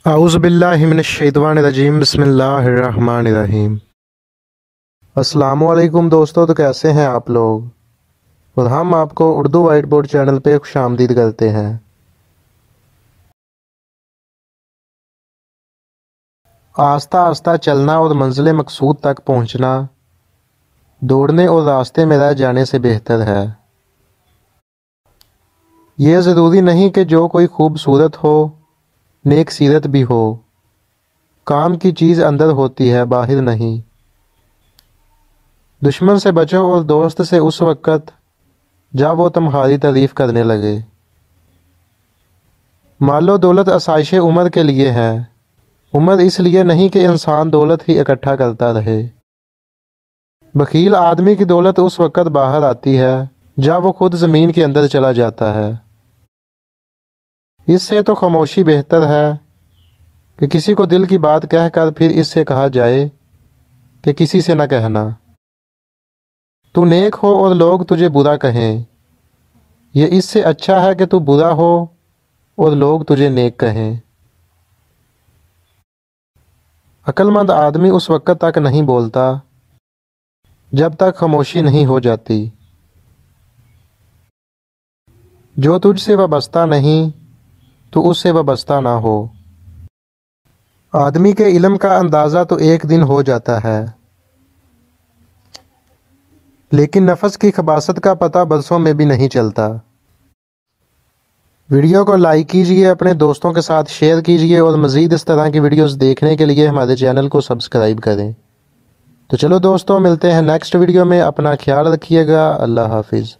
اعوذ باللہ من الشیطان الرجیم، بسم اللہ الرحمن الرحیم۔ السلام علیکم دوستو، تو کیسے ہیں آپ لوگ؟ اور ہم آپ کو اردو وائٹ بورڈ چینل پہ خوش آمدید کرتے ہیں۔ آہستہ آہستہ چلنا اور منزل مقصود تک پہنچنا دوڑنے اور راستے میں رہ جانے سے بہتر ہے۔ یہ ضروری نہیں کہ جو کوئی خوبصورت ہو، نیک سیرت بھی ہو۔ کام کی چیز اندر ہوتی ہے، باہر نہیں۔ دشمن سے بچو اور دوست سے اس وقت جب وہ تمہاری تعریف کرنے لگے۔ مال و دولت آسائش عمر کے لیے ہے، عمر اس لیے نہیں کہ انسان دولت ہی اکٹھا کرتا رہے۔ بخیل آدمی کی دولت اس وقت باہر آتی ہے جب وہ خود زمین کے اندر چلا جاتا ہے۔ اس سے تو خاموشی بہتر ہے کہ کسی کو دل کی بات کہہ کر پھر اس سے کہا جائے کہ کسی سے نہ کہنا۔ تو نیک ہو اور لوگ تجھے برا کہیں، یہ اس سے اچھا ہے کہ تو برا ہو اور لوگ تجھے نیک کہیں۔ عقل مند آدمی اس وقت تک نہیں بولتا جب تک خاموشی نہیں ہو جاتی۔ جو تجھ سے وابستہ نہیں تو اس سے وابستہ نہ ہو۔ آدمی کے علم کا اندازہ تو ایک دن ہو جاتا ہے، لیکن نفس کی خباثت کا پتہ برسوں میں بھی نہیں چلتا۔ ویڈیو کو لائک کیجئے، اپنے دوستوں کے ساتھ شیئر کیجئے اور مزید اس طرح کی ویڈیوز دیکھنے کے لیے ہمارے چینل کو سبسکرائب کریں۔ تو چلو دوستوں، ملتے ہیں نیکسٹ ویڈیو میں، اپنا خیال رکھیے گا، اللہ حافظ۔